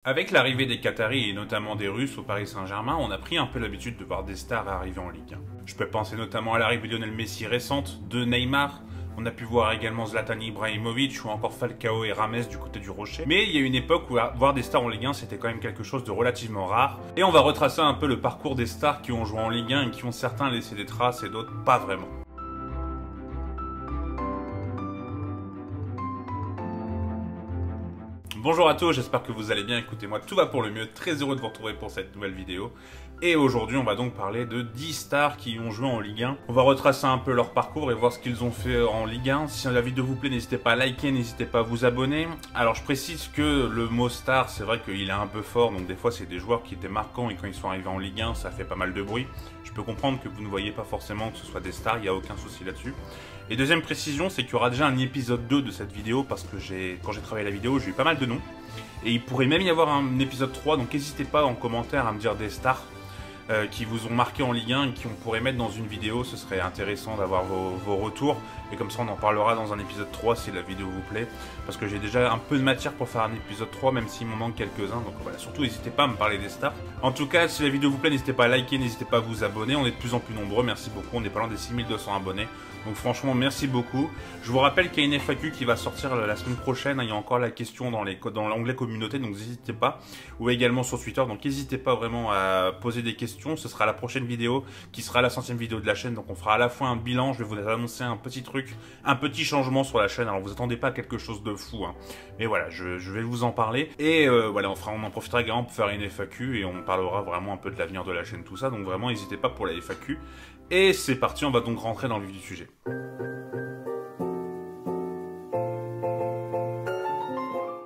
Avec l'arrivée des Qataris et notamment des Russes au Paris Saint-Germain, on a pris un peu l'habitude de voir des stars arriver en Ligue 1. Je peux penser notamment à l'arrivée de Lionel Messi récente, de Neymar, on a pu voir également Zlatan Ibrahimovic ou encore Falcao et Rames du côté du Rocher. Mais il y a une époque où voir des stars en Ligue 1 c'était quand même quelque chose de relativement rare. Et on va retracer un peu le parcours des stars qui ont joué en Ligue 1 et qui ont certains laissé des traces et d'autres pas vraiment. Bonjour à tous, j'espère que vous allez bien, écoutez-moi, tout va pour le mieux, très heureux de vous retrouver pour cette nouvelle vidéo. Et aujourd'hui, on va donc parler de 10 stars qui ont joué en Ligue 1. On va retracer un peu leur parcours et voir ce qu'ils ont fait en Ligue 1. Si la vidéo vous plaît, n'hésitez pas à liker, n'hésitez pas à vous abonner. Alors je précise que le mot star, c'est vrai qu'il est un peu fort, donc des fois c'est des joueurs qui étaient marquants et quand ils sont arrivés en Ligue 1, ça fait pas mal de bruit. Je peux comprendre que vous ne voyez pas forcément que ce soit des stars, il n'y a aucun souci là-dessus. Et deuxième précision, c'est qu'il y aura déjà un épisode 2 de cette vidéo parce que quand j'ai travaillé la vidéo, j'ai eu pas mal de noms. Et il pourrait même y avoir un épisode 3, donc n'hésitez pas en commentaire à me dire des stars qui vous ont marqué en Ligue 1 et qui on pourrait mettre dans une vidéo. Ce serait intéressant d'avoir vos retours. Et comme ça, on en parlera dans un épisode 3 si la vidéo vous plaît. Parce que j'ai déjà un peu de matière pour faire un épisode 3, même s'il m'en manque quelques-uns. Donc voilà, surtout n'hésitez pas à me parler des stars. En tout cas, si la vidéo vous plaît, n'hésitez pas à liker, n'hésitez pas à vous abonner. On est de plus en plus nombreux, merci beaucoup. On est pas loin des 6200 abonnés. Donc franchement, merci beaucoup. Je vous rappelle qu'il y a une FAQ qui va sortir la semaine prochaine. Il y a encore la question dans l'onglet communauté, donc n'hésitez pas. Ou également sur Twitter, donc n'hésitez pas vraiment à poser des questions. Ce sera la prochaine vidéo qui sera la 100e vidéo de la chaîne. Donc on fera à la fois un bilan, je vais vous annoncer un petit truc, un petit changement sur la chaîne. Alors vous attendez pas à quelque chose de fou, hein. Mais voilà, je vais vous en parler. Et voilà, on en profitera également pour faire une FAQ et on parlera vraiment un peu de l'avenir de la chaîne, tout ça. Donc vraiment, n'hésitez pas pour la FAQ. Et c'est parti, on va donc rentrer dans le vif du sujet.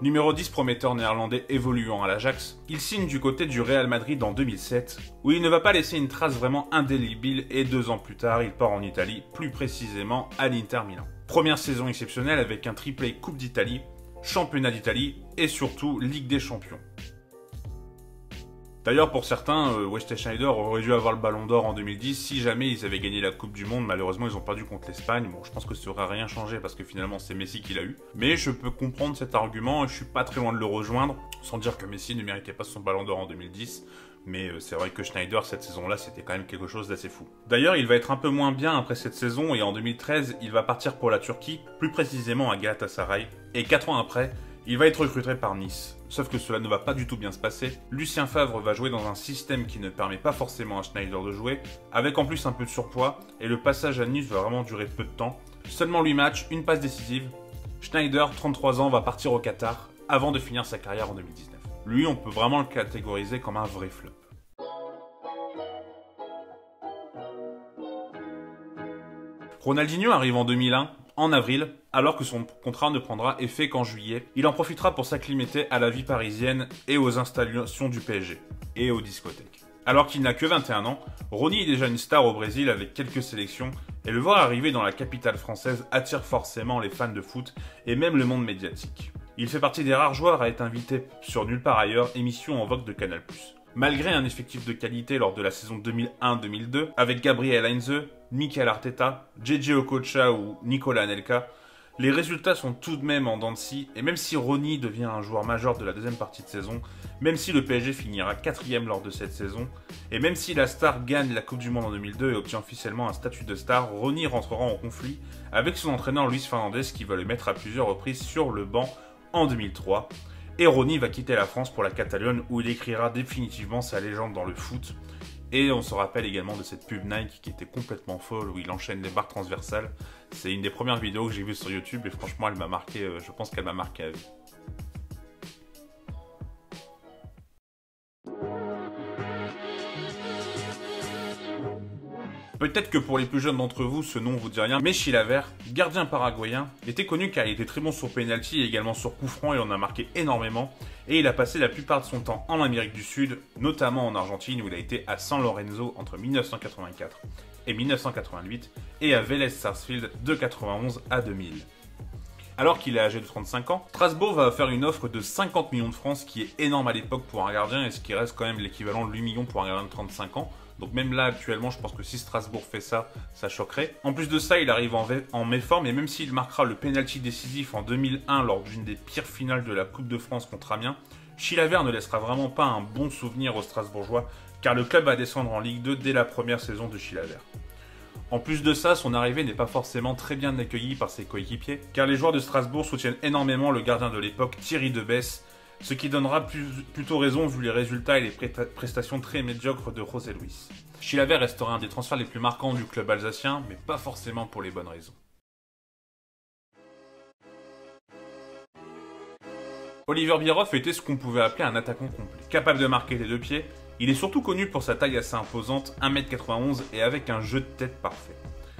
Numéro 10, prometteur néerlandais évoluant à l'Ajax, il signe du côté du Real Madrid en 2007, où il ne va pas laisser une trace vraiment indélébile et 2 ans plus tard, il part en Italie, plus précisément à l'Inter Milan. Première saison exceptionnelle avec un triplé Coupe d'Italie, Championnat d'Italie et surtout Ligue des Champions. D'ailleurs, pour certains, Wesley Sneijder aurait dû avoir le Ballon d'Or en 2010 si jamais ils avaient gagné la Coupe du Monde. Malheureusement, ils ont perdu contre l'Espagne. Bon, je pense que ça n'aurait rien changé parce que finalement, c'est Messi qui l'a eu. Mais je peux comprendre cet argument et je suis pas très loin de le rejoindre, sans dire que Messi ne méritait pas son Ballon d'Or en 2010. Mais c'est vrai que Sneijder, cette saison-là, c'était quand même quelque chose d'assez fou. D'ailleurs, il va être un peu moins bien après cette saison et en 2013, il va partir pour la Turquie, plus précisément à Galatasaray. Et 4 ans après, il va être recruté par Nice. Sauf que cela ne va pas du tout bien se passer. Lucien Favre va jouer dans un système qui ne permet pas forcément à Sneijder de jouer, avec en plus un peu de surpoids, et le passage à Nice va vraiment durer peu de temps. Seulement 8 matchs, une passe décisive. Sneijder, 33 ans, va partir au Qatar, avant de finir sa carrière en 2019. Lui, on peut vraiment le catégoriser comme un vrai flop. Ronaldinho arrive en 2001, en avril, alors que son contrat ne prendra effet qu'en juillet. Il en profitera pour s'acclimater à la vie parisienne et aux installations du PSG, et aux discothèques. Alors qu'il n'a que 21 ans, Rony est déjà une star au Brésil avec quelques sélections, et le voir arriver dans la capitale française attire forcément les fans de foot et même le monde médiatique. Il fait partie des rares joueurs à être invité sur Nulle part ailleurs, émission en vogue de Canal+. Malgré un effectif de qualité lors de la saison 2001-2002, avec Gabriel Heinze, Mikel Arteta, JJ Okocha ou Nicolas Anelka, les résultats sont tout de même en dents de scie, et même si Rony devient un joueur majeur de la deuxième partie de saison, même si le PSG finira 4e lors de cette saison, et même si la star gagne la Coupe du Monde en 2002 et obtient officiellement un statut de star, Rony rentrera en conflit avec son entraîneur Luis Fernandez qui va le mettre à plusieurs reprises sur le banc en 2003. Et Rony va quitter la France pour la Catalogne où il écrira définitivement sa légende dans le foot. Et on se rappelle également de cette pub Nike qui était complètement folle où il enchaîne les barres transversales. C'est une des premières vidéos que j'ai vues sur YouTube et franchement elle m'a marqué, je pense qu'elle m'a marqué à vie. Peut-être que pour les plus jeunes d'entre vous, ce nom vous dit rien, mais Chilavert, gardien paraguayen, était connu car il était très bon sur penalty et également sur coup franc, il en a marqué énormément. Et il a passé la plupart de son temps en Amérique du Sud, notamment en Argentine où il a été à San Lorenzo entre 1984 et 1988 et à Vélez Sarsfield de 91 à 2000. Alors qu'il est âgé de 35 ans, Strasbourg va faire une offre de 50 millions de francs, ce qui est énorme à l'époque pour un gardien et ce qui reste quand même l'équivalent de 8 millions pour un gardien de 35 ans. Donc même là actuellement je pense que si Strasbourg fait ça, ça choquerait. En plus de ça il arrive en méforme et même s'il marquera le penalty décisif en 2001 lors d'une des pires finales de la Coupe de France contre Amiens, Chilavert ne laissera vraiment pas un bon souvenir aux Strasbourgeois, car le club va descendre en Ligue 2 dès la première saison de Chilavert. En plus de ça, son arrivée n'est pas forcément très bien accueillie par ses coéquipiers, car les joueurs de Strasbourg soutiennent énormément le gardien de l'époque, Thierry Debesse, ce qui donnera plutôt raison vu les résultats et les prestations très médiocres de José Luis. Chilavert restera un des transferts les plus marquants du club alsacien, mais pas forcément pour les bonnes raisons. Oliver Bierhoff était ce qu'on pouvait appeler un attaquant complet. Capable de marquer des deux pieds, il est surtout connu pour sa taille assez imposante, 1m91 et avec un jeu de tête parfait.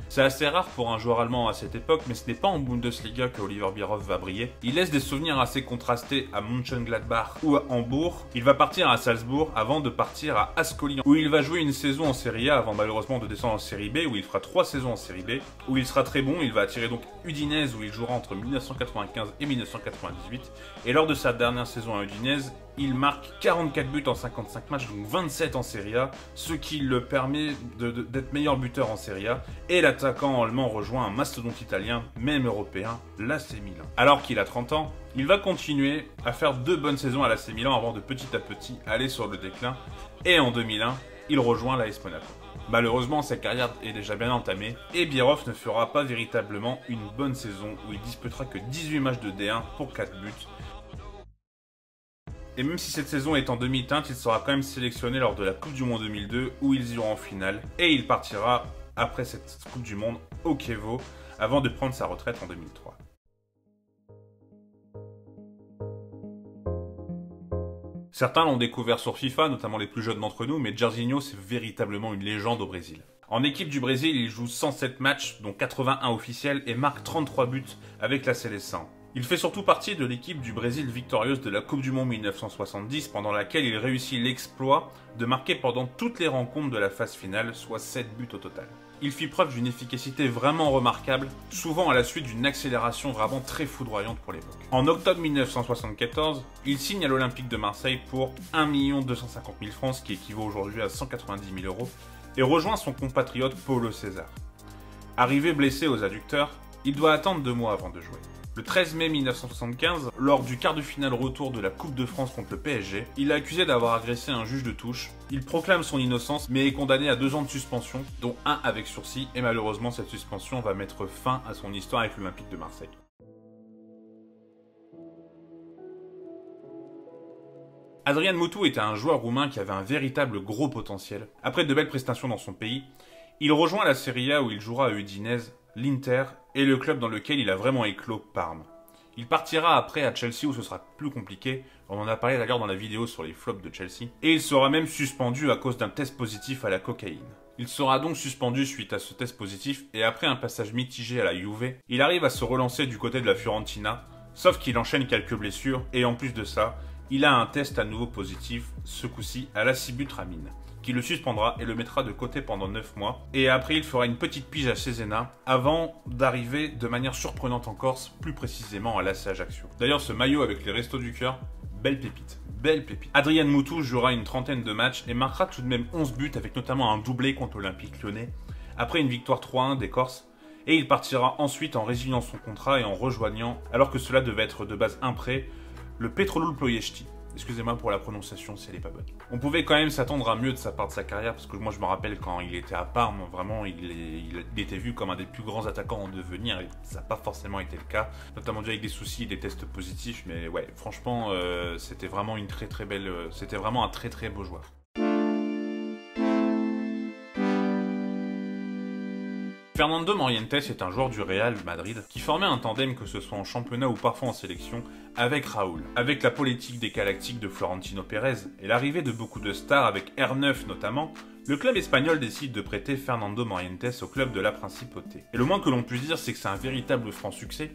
C'est assez rare pour un joueur allemand à cette époque, mais ce n'est pas en Bundesliga que Oliver Bierhoff va briller. Il laisse des souvenirs assez contrastés à Mönchengladbach ou à Hambourg. Il va partir à Salzbourg avant de partir à Ascoli, où il va jouer une saison en Serie A avant malheureusement de descendre en Série B, où il fera 3 saisons en Série B, où il sera très bon. Il va attirer donc Udinese, où il jouera entre 1995 et 1998. Et lors de sa dernière saison à Udinese, il marque 44 buts en 55 matchs, donc 27 en Serie A, ce qui le permet d'être meilleur buteur en Serie A. Et l'attaquant allemand rejoint un mastodonte italien, même européen, l'AC Milan. Alors qu'il a 30 ans, il va continuer à faire 2 bonnes saisons à l'AC Milan avant de petit à petit aller sur le déclin. Et en 2001, il rejoint l'AS Monaco. Malheureusement, sa carrière est déjà bien entamée et Bierhoff ne fera pas véritablement une bonne saison où il disputera que 18 matchs de D1 pour 4 buts. Et même si cette saison est en demi-teinte, il sera quand même sélectionné lors de la Coupe du Monde 2002 où ils iront en finale. Et il partira après cette Coupe du Monde au Chievo avant de prendre sa retraite en 2003. Certains l'ont découvert sur FIFA, notamment les plus jeunes d'entre nous, mais Jairzinho c'est véritablement une légende au Brésil. En équipe du Brésil, il joue 107 matchs, dont 81 officiels, et marque 33 buts avec la Seleção. Il fait surtout partie de l'équipe du Brésil victorieuse de la Coupe du Monde 1970, pendant laquelle il réussit l'exploit de marquer pendant toutes les rencontres de la phase finale, soit 7 buts au total. Il fit preuve d'une efficacité vraiment remarquable, souvent à la suite d'une accélération vraiment très foudroyante pour l'époque. En octobre 1974, il signe à l'Olympique de Marseille pour 1 250 000 francs, ce qui équivaut aujourd'hui à 190 000 euros, et rejoint son compatriote Paulo César. Arrivé blessé aux adducteurs, il doit attendre 2 mois avant de jouer. Le 13 mai 1975, lors du quart de finale retour de la Coupe de France contre le PSG, il est accusé d'avoir agressé un juge de touche. Il proclame son innocence mais est condamné à 2 ans de suspension, dont 1 avec sursis, et malheureusement cette suspension va mettre fin à son histoire avec l'Olympique de Marseille. Adrian Mutu était un joueur roumain qui avait un véritable gros potentiel. Après de belles prestations dans son pays, il rejoint la Serie A où il jouera à Udinese, l'Inter et le club dans lequel il a vraiment éclos, Parme. Il partira après à Chelsea où ce sera plus compliqué, on en a parlé d'ailleurs dans la vidéo sur les flops de Chelsea, et il sera même suspendu à cause d'un test positif à la cocaïne. Il sera donc suspendu suite à ce test positif et après un passage mitigé à la Juve, il arrive à se relancer du côté de la Fiorentina, sauf qu'il enchaîne quelques blessures et en plus de ça, il a un test à nouveau positif, ce coup-ci à l'acibutramine, qui le suspendra et le mettra de côté pendant 9 mois. Et après, il fera une petite pige à Cesena avant d'arriver de manière surprenante en Corse, plus précisément à l'AC Ajaccio. D'ailleurs, ce maillot avec les restos du cœur, belle pépite. Belle pépite. Adrian Mutu jouera une trentaine de matchs et marquera tout de même 11 buts avec notamment un doublé contre l'Olympique Lyonnais, après une victoire 3-1 des Corses. Et il partira ensuite en résiliant son contrat et en rejoignant, alors que cela devait être de base un prêt, le Petrolul Ploiești. Excusez-moi pour la prononciation si elle n'est pas bonne. On pouvait quand même s'attendre à mieux de sa part de sa carrière, parce que moi je me rappelle quand il était à Parme, vraiment il était vu comme un des plus grands attaquants en devenir, et ça n'a pas forcément été le cas, notamment dû avec des soucis et des tests positifs, mais ouais, franchement c'était vraiment une très belle, c'était vraiment un très beau joueur. Fernando Morientes est un joueur du Real Madrid qui formait un tandem, que ce soit en championnat ou parfois en sélection, avec Raúl. Avec la politique des Galactiques de Florentino Pérez et l'arrivée de beaucoup de stars avec R9 notamment, le club espagnol décide de prêter Fernando Morientes au club de la Principauté. Et le moins que l'on puisse dire, c'est que c'est un véritable franc succès.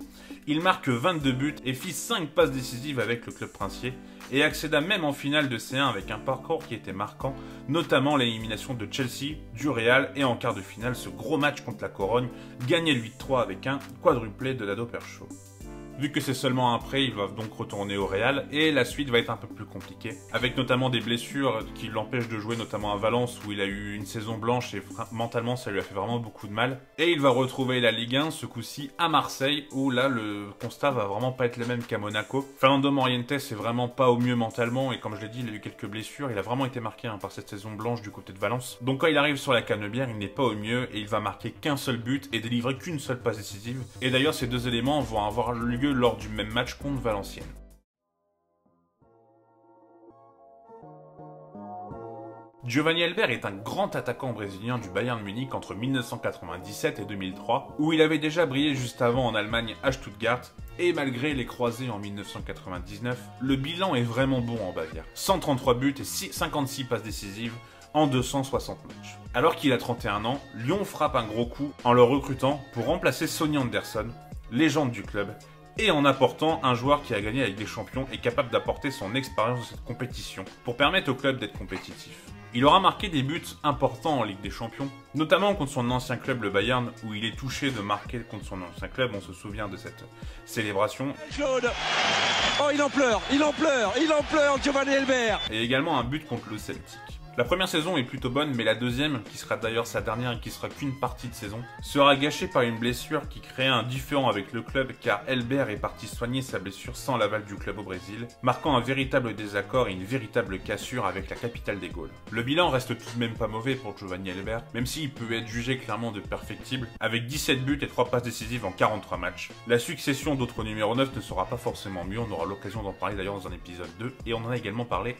Il marque 22 buts et fit 5 passes décisives avec le club princier et accéda même en finale de C1 avec un parcours qui était marquant, notamment l'élimination de Chelsea, du Real et en quart de finale ce gros match contre la Corogne, gagné 8-3 avec un quadruplé de Dado Percho. Vu que c'est seulement un prêt, il va donc retourner au Real et la suite va être un peu plus compliquée, avec notamment des blessures qui l'empêchent de jouer, notamment à Valence où il a eu une saison blanche et mentalement ça lui a fait vraiment beaucoup de mal. Et il va retrouver la Ligue 1 ce coup-ci à Marseille où là le constat va vraiment pas être le même qu'à Monaco. Fernando Morientes est vraiment pas au mieux mentalement et comme je l'ai dit, il a eu quelques blessures, il a vraiment été marqué par cette saison blanche du côté de Valence. Donc quand il arrive sur la canebière, il n'est pas au mieux et il va marquer qu'un seul but et délivrer qu'une seule passe décisive. Et d'ailleurs ces deux éléments vont avoir lieu lors du même match contre Valenciennes. Giovanni Elber est un grand attaquant brésilien du Bayern Munich entre 1997 et 2003, où il avait déjà brillé juste avant en Allemagne à Stuttgart, et malgré les croisés en 1999, le bilan est vraiment bon en Bavière. 133 buts et 56 passes décisives en 260 matchs. Alors qu'il a 31 ans, Lyon frappe un gros coup en le recrutant pour remplacer Sonny Anderson, légende du club, et en apportant un joueur qui a gagné avec des champions et capable d'apporter son expérience dans cette compétition pour permettre au club d'être compétitif. Il aura marqué des buts importants en Ligue des Champions, notamment contre son ancien club le Bayern, où il est touché de marquer contre son ancien club, on se souvient de cette célébration. Claude. Oh, il en pleure, Giovanni Elber. Et également un but contre le Celtic. La première saison est plutôt bonne, mais la deuxième, qui sera d'ailleurs sa dernière et qui sera qu'une partie de saison, sera gâchée par une blessure qui crée un différend avec le club car Elber est parti soigner sa blessure sans l'aval du club au Brésil, marquant un véritable désaccord et une véritable cassure avec la capitale des Gaules. Le bilan reste tout de même pas mauvais pour Giovanni Elber, même s'il peut être jugé clairement de perfectible, avec 17 buts et 3 passes décisives en 43 matchs. La succession d'autres numéro 9 ne sera pas forcément mieux, on aura l'occasion d'en parler d'ailleurs dans un épisode 2, et on en a également parlé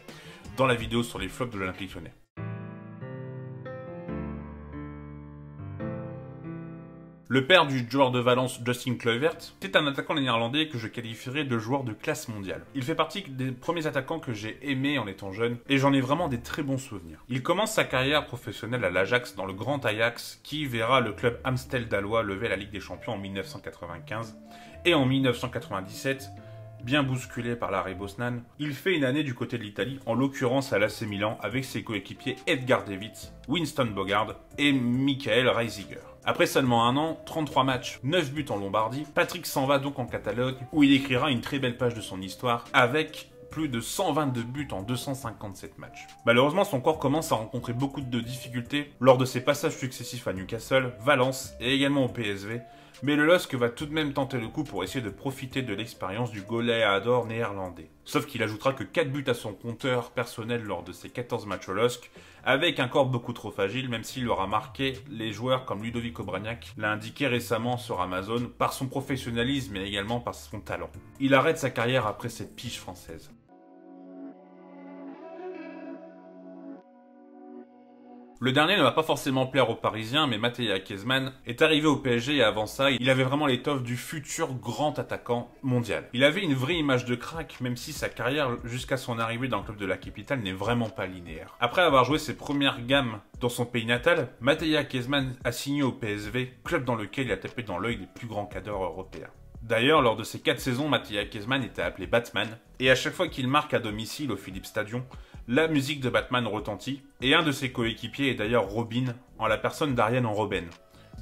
dans la vidéo sur les flops de l'Olympique Lyonnais. Le père du joueur de Valence, Justin Kluivert, c'est un attaquant néerlandais que je qualifierais de joueur de classe mondiale. Il fait partie des premiers attaquants que j'ai aimés en étant jeune, et j'en ai vraiment des très bons souvenirs. Il commence sa carrière professionnelle à l'Ajax, dans le grand Ajax, qui verra le club amsteldalois lever la Ligue des Champions en 1995, et en 1997, bien bousculé par l'arrêt Bosnan, il fait une année du côté de l'Italie, en l'occurrence à l'AC Milan, avec ses coéquipiers Edgar Davids, Winston Bogarde et Michael Reisiger. Après seulement un an, 33 matchs, 9 buts en Lombardie, Patrick s'en va donc en Catalogne, où il écrira une très belle page de son histoire, avec plus de 122 buts en 257 matchs. Malheureusement, son corps commence à rencontrer beaucoup de difficultés lors de ses passages successifs à Newcastle, Valence et également au PSV, mais le LOSC va tout de même tenter le coup pour essayer de profiter de l'expérience du goléador néerlandais. Sauf qu'il ajoutera que 4 buts à son compteur personnel lors de ses 14 matchs au LOSC, avec un corps beaucoup trop fragile, même s'il aura marqué les joueurs comme Ludovic Obraniak l'a indiqué récemment sur Amazon, par son professionnalisme et également par son talent. Il arrête sa carrière après cette pige française. Le dernier ne va pas forcément plaire aux Parisiens, mais Mattia Kezman est arrivé au PSG et avant ça, il avait vraiment l'étoffe du futur grand attaquant mondial. Il avait une vraie image de crack, même si sa carrière jusqu'à son arrivée dans le club de la capitale n'est vraiment pas linéaire. Après avoir joué ses premières gammes dans son pays natal, Mattia Kezman a signé au PSV, club dans lequel il a tapé dans l'œil des plus grands cadres européens. D'ailleurs, lors de ces 4 saisons, Mattia Kezman était appelé Batman, et à chaque fois qu'il marque à domicile au Philips Stadion, la musique de Batman retentit, et un de ses coéquipiers est d'ailleurs Robin, en la personne d'Ariane en Robben.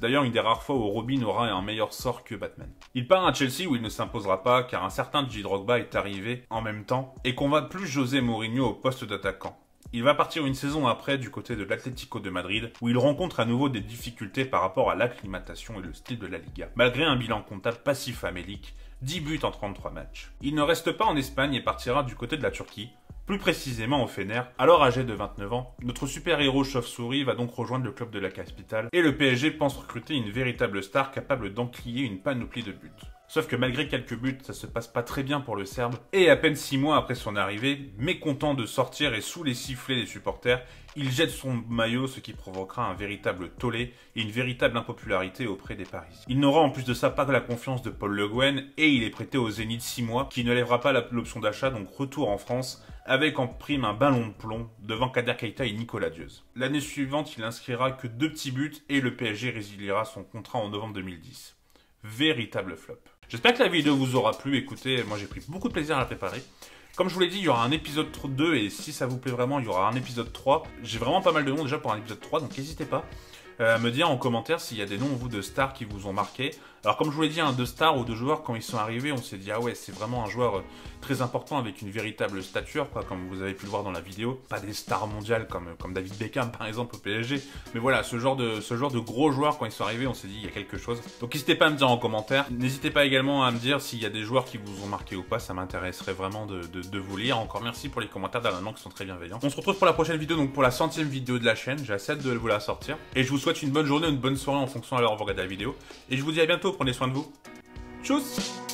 D'ailleurs, une des rares fois où Robin aura un meilleur sort que Batman. Il part à Chelsea où il ne s'imposera pas, car un certain Didier Drogba est arrivé en même temps, et qu'on va plus José Mourinho au poste d'attaquant. Il va partir une saison après du côté de l'Atlético de Madrid, où il rencontre à nouveau des difficultés par rapport à l'acclimatation et le style de la Liga. Malgré un bilan comptable pas si famélique, 10 buts en 33 matchs. Il ne reste pas en Espagne et partira du côté de la Turquie, plus précisément au Fener. Alors âgé de 29 ans, notre super-héros chauve-souris va donc rejoindre le club de la capitale, et le PSG pense recruter une véritable star capable d'encrier une panoplie de buts. Sauf que malgré quelques buts, ça se passe pas très bien pour le Serbe, et à peine 6 mois après son arrivée, mécontent de sortir et sous les sifflets des supporters, il jette son maillot, ce qui provoquera un véritable tollé et une véritable impopularité auprès des Parisiens. Il n'aura en plus de ça pas la confiance de Paul Le Guen, et il est prêté au Zénith 6 mois, qui ne lèvera pas l'option d'achat, donc retour en France, avec en prime un ballon de plomb devant Kader Keita et Nicolas Dieuze. L'année suivante, il inscrira que 2 petits buts, et le PSG résiliera son contrat en novembre 2010. Véritable flop. J'espère que la vidéo vous aura plu. Écoutez, moi j'ai pris beaucoup de plaisir à la préparer. Comme je vous l'ai dit, il y aura un épisode 2 et si ça vous plaît vraiment, il y aura un épisode 3. J'ai vraiment pas mal de noms déjà pour un épisode 3, donc n'hésitez pas. à me dire en commentaire s'il y a des noms, vous, de stars qui vous ont marqué. Alors comme je vous l'ai dit, de stars ou de joueurs, quand ils sont arrivés, on s'est dit ah ouais, c'est vraiment un joueur très important avec une véritable stature, quoi, comme vous avez pu le voir dans la vidéo. Pas des stars mondiales comme David Beckham par exemple au PSG, mais voilà, ce genre de gros joueurs, quand ils sont arrivés, on s'est dit il y a quelque chose. Donc n'hésitez pas à me dire en commentaire. N'hésitez pas également à me dire s'il y a des joueurs qui vous ont marqué ou pas, ça m'intéresserait vraiment de vous lire. Encore merci pour les commentaires d'Alain qui sont très bienveillants. On se retrouve pour la prochaine vidéo, donc pour la 100e vidéo de la chaîne. J'ai assez hâte de vous la sortir. Et je vous souhaite une bonne journée, une bonne soirée en fonction de l'heure où vous regardez la vidéo. Et je vous dis à bientôt, prenez soin de vous. Tchuss!